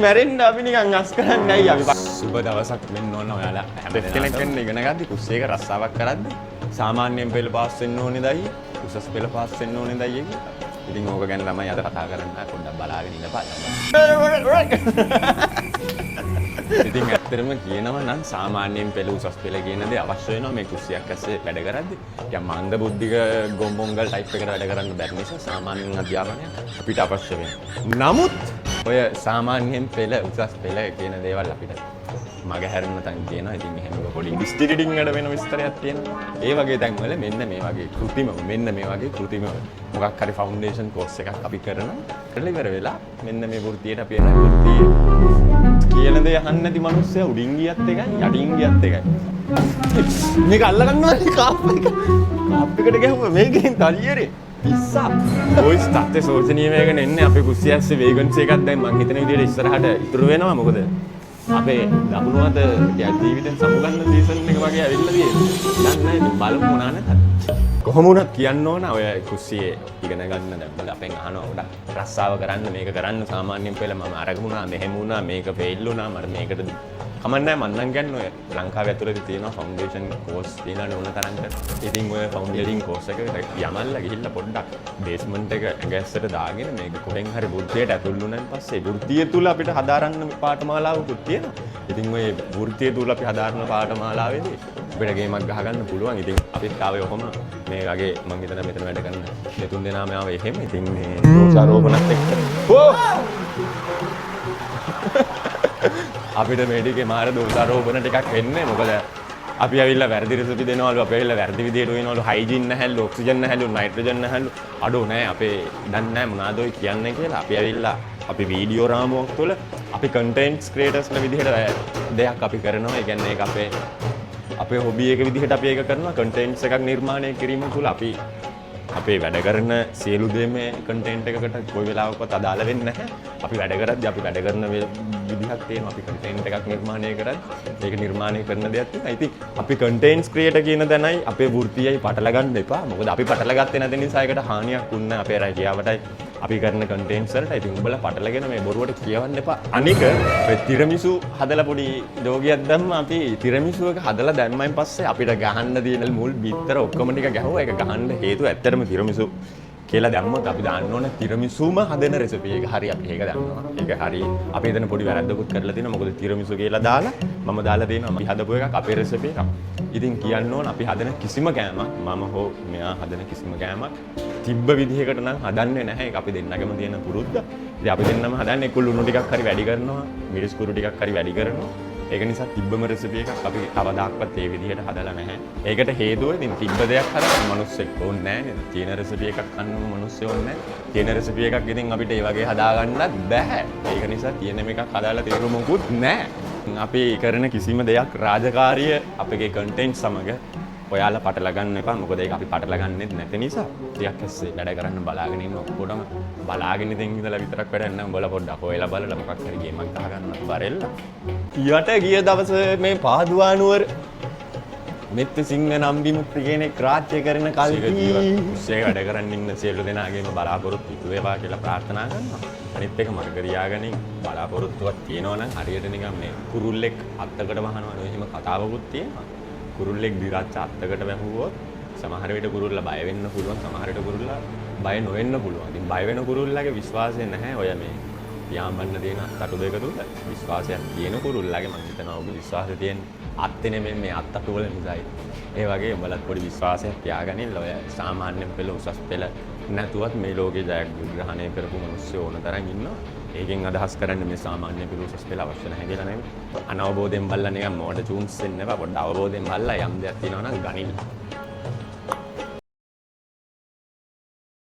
මැරෙන්න අපි නිකන් අස් කරන්නේ නැයි අපි. සුබ දවසක් වෙන්න ඕන ඔයාලා හැම කෙනෙක් වෙන්න ඉගෙන ගද්දි කුස්සියක රස්සාවක් කරද්දි සාමාන්‍යයෙන් පෙළ පාස් වෙන්න ඕනේ දයි උසස් පෙළ පාස් වෙන්න ඕනේ දයි එක. ඉතින් ඕක ගැන ළමයි අද කතා කරන්න පොඩ්ඩක් බලාගෙන ඉන්නපන්. ඉතින් ඇත්තටම කියනවා නම් සාමාන්‍යයෙන් පෙළ උසස් පෙළ කියන දේ අවශ්‍ය වෙනවා මේ කුස්සියක් ඇස්සේ වැඩ කරද්දි. යා මන්ද බුද්ධික ගොම්බොංගල් ටයිප් එකට වැඩ කරන්න බැරි නිසා සාමාන්‍යයෙන් අධ්‍යාපනය අපිට අවශ්‍ය වෙනවා. නමුත් ඔය සාමාන්‍යයෙන් පෙළ උසස් පෙළ කියන දේවල් අපිට මග හැරෙන්න තන් කියනවා. ඉතින් එහෙම පොඩි ඉන්ස්ටිටියුටින් වල වෙන විස්තරයක් තියෙනවා. ඒ වගේ තැන් වල මෙන්න මේ වගේ කෘතිම මෙන්න මේ වගේ කෘතිම මොකක් හරි ෆවුන්ඩේෂන් කෝස් එකක් අපි කරනවා. කරලා ඉවර වෙලා මෙන්න මේ වෘත්තියට අපි එන වෘත්තිය කියන දේ අහන්නේ නැති මිනිස්සයා උඩින් ගියත් එකයි යටින් ගියත් එකයි. මේක අල්ල ගන්නවා කාප් එක. කාප් එකට ගැහුවා මේකෙන් තලියරේ. පිස්සා. ඔයිස් තාත්තේ සෝචනීය වේගන එන්නේ අපේ කුස්සිය ඇස්සේ වේගන්ස් එකක් දැන් මං හිතන විදිහට ඉස්සරහට ඉතුරු වෙනවා. මොකද අපේ දකුණුවත ජීවිතෙන් සමුගන්න සීසන් එක වගේ ඇවිල්ලා තියෙනවා. දන්නේ නැහැ බලමු මොනවා නැතත්. කොහොම වුණත් කියන්න ඕන ඔය කුස්සියේ ඉගෙන ගන්න දැන් අපෙන් අහනවා උඩ රස්සාව කරන්න මේක කරන්න සාමාන්‍යයෙන් පෙළ මම අරගමුණා මෙහෙම වුණා මේක ෆේල් වුණා මට මේකට කමන්නේ මම නම් කියන්නේ ඔය ලංකාවේ ඇතුළේ තියෙනවා ෆවුන්ඩේෂන් කෝස් තියෙනවා ඕන තරම්ට. ඉතින් ඔය ෆවුන්ඩේෂන් කෝස් එක යමල්ලා ගිහිල්ලා පොඩ්ඩක් බේස්මන්ට් එක ඇඟැස්සට දාගෙන මේක කොහෙන් හරි වෘත්තියට ඇතුල් වුණාන් පස්සේ වෘත්තිය තුල අපිට හදාරන්න පාඨමාලාවකුත් තියෙනවා. ඉතින් ඔය වෘත්තිය තුල අපි හදාරන පාඨමාලාවේදී අපිට ගේමක් ගහගන්න පුළුවන්. ඉතින් අපිත් ආවේ ඔහොම මේ වගේ මම හිතන මෙතන වැඩ කරන දෙතුන් දෙනාම ආවේ එහෙම. ඉතින් මේ දෝෂාරෝපණත් එක්ක අපිට මේ ටිකේ මාර දෝෂාරෝපණ ටිකක් වෙන්නේ. මොකද අපි ඇවිල්ලා වැරදි රෙසිපි දෙනවලු අපි ඇවිල්ලා වැරදි විදියට වෙනවලු හයිජීන් නැහැලු ඔක්සිජන් නැහැලු නයිට්‍රජන් නැහැලු අඩෝ නෑ අපේ දන්නේ නෑ මොනවාද ඔය කියන්නේ කියලා. අපි ඇවිල්ලා අපි වීඩියෝ රාමුවක් තුළ අපි කන්ටෙන්ට්ස් ක්‍රියේටර්ස්ලා විදිහට දෙයක් අපි කරනවා. ඒ කියන්නේ ඒක අපේ හොබි එක විදිහට අපි ඒක කරනවා. කන්ටෙන්ට්ස් එකක් නිර්මාණය කිරීම තුළ අපි අපේ වැඩ කරන සියලු දේ මේ කන්ටෙන්ට් එකකට කොයි වෙලාවකවත් අදාළ වෙන්නේ නැහැ. අපි වැඩ කරද්දී අපි වැඩ කරන විදිහක් තියෙනවා. අපි කන්ටෙන්ට් එකක් නිර්මාණය කරද්දී ඒක නිර්මාණය කරන දෙයක් තියෙනවා. ඉතින් අපි කන්ටෙන්ට්ස් ක්‍රියේටර් කියන දැනයි අපේ වෘත්තියයි පටල ගන්න එපා. මොකද අපි පටල ගත්තේ නැති නිසා ඒකට හානියක් වුණා අපේ රැකියාවටයි අපි කරන කන්ටෙන්ට්ස් වලට. ඉතින් උඹලා පටලගෙන මේ බොරුවට කියවන්න එපා. අනික ඔය තිරමිසු හදලා පොඩි දෝගියක් දැම්ම අපි තිරමිසු එක හදලා දැම්මයින් පස්සේ අපිට ගහන්න තියෙන මුල් බිත්තර ඔක්කොම ටික ගැහුවා. ඒක ගහන්න හේතුව ඇත්තටම තිරමිසු කියලා දැම්මොත් අපි දාන්න ඕන තිරමිසුම හදන රෙසිපි එක. හරි අපි ඒක දන්නවා. ඒක හරි අපි එතන පොඩි වැරද්දකුත් කරලා තියෙනවා. මොකද තිරමිසු කියලා දාලා මම දාලා තියෙනවා අපි හදපු එකක් අපේ රෙසිපි එකක්. ඉතින් කියන්න ඕන අපි හදන කිසිම කෑමක් මම හෝ මෙයා හදන කිසිම කෑමක් තිබ්බ විදිහකට නම් හදන්නේ නැහැ. ඒක අපි දෙන්නගම තියෙන පුරුද්ද. ඉතින් අපි දෙන්නම හදන්නේ එක්ක ලුණු ටිකක් හරි වැඩි කරනවා, මිරිස් කුරු ටිකක් හරි වැඩි කරනවා. ඒක නිසා තිබ්බම රෙසිපි එකක් අපි කවදාක්වත් ඒ විදිහට හදලා නැහැ. ඒකට හේතුව ඉතින් තිබ්බ දෙයක් හදන්න මිනිස්සෙක් ඕනේ නැහැ නේද? තියෙන රෙසිපි එකක් කන්නම මිනිස්සු ඕනේ නැහැ. තියෙන රෙසිපි එකක් ඉතින් අපිට ඒ වගේ හදාගන්නත් බෑ. ඒක නිසා තියෙන මේකක් හදාලා තේරුමකුත් නැහැ. අපි කරන කිසිම දෙයක් රාජකාරිය අපේ කන්ටෙන්ට් සමග ඔයාලා පටල ගන්න එපා. මොකද ඒක අපි පටල ගන්නෙත් නැති නිසා ටිකක් ඇස්සේ වැඩ කරන්න බලාගෙන ඉන්න ඔක්කොටම බලාගෙන ඉඳන් ඉඳලා විතරක් වැඩක් නැහැ. උඹලා පොඩ්ඩක් හොයලා බලලා මොකක් හරි ගේමක් ගහගන්න බරෙල්ල. යට ගිය දවසේ මේ පාදුවානුවර මෙත් සිංහ නම් විමුක්ති කෙනෙක් රාජ්‍ය කරන කල්හි උස්සේ වැඩ කරන්න ඉන්න සියලු දෙනාගේම බලාපොරොත්තු ඉටු වේවා කියලා ප්‍රාර්ථනා කරනවා. අනිත් එක මතක තියාගනින් බලාපොරොත්තුවක් තියෙනවා නම් හරියට නිකන් මේ කුරුල්ලෙක් අත්තකට වහනවා නේ එහෙම කතාවකුත් තියෙනවා. කුරුල්ලෙක් දිරච්ච අත්තකට වැහුවොත් සමහර විට කුරුල්ලා බය වෙන්න පුළුවන්. සමහර විට කුරුල්ලා බය නොවෙන්න පුළුවන්. ඉතින් බය වෙන කුරුල්ලාගේ විශ්වාසය නැහැ ඔය මේ පියාඹන්න තියෙන අත්තටු දෙක තුල විශ්වාසයක් තියෙන කුරුල්ලාගේ මම හිතනවා ඔබ විශ්වාසය තියෙන අත්තේ නෙමෙයි මේ අත්තටු වල නිසායි. ඒ වගේ උඹලත් පොඩි විශ්වාසයක් තියාගනින් ඔය සාමාන්‍ය පෙළ උසස් පෙළ නැතුවත් මේ ලෝකේ ජයග්‍රහණය කරපු මිනිස්සු ඕන තරම් ඉන්නවා. ඒකෙන් අදහස් කරන්නේ මේ සාමාන්‍ය පෙළ උසස් පෙළ අවශ්‍ය නැහැ කියලා නෙමෙයි. අනවබෝධයෙන් බලලා නිකන් මොඩ චූන්ස් වෙන්න එපා. පොඩ්ඩ අවබෝධයෙන් බලලා යම් දෙයක් තියෙනවා නම් ගනින්න.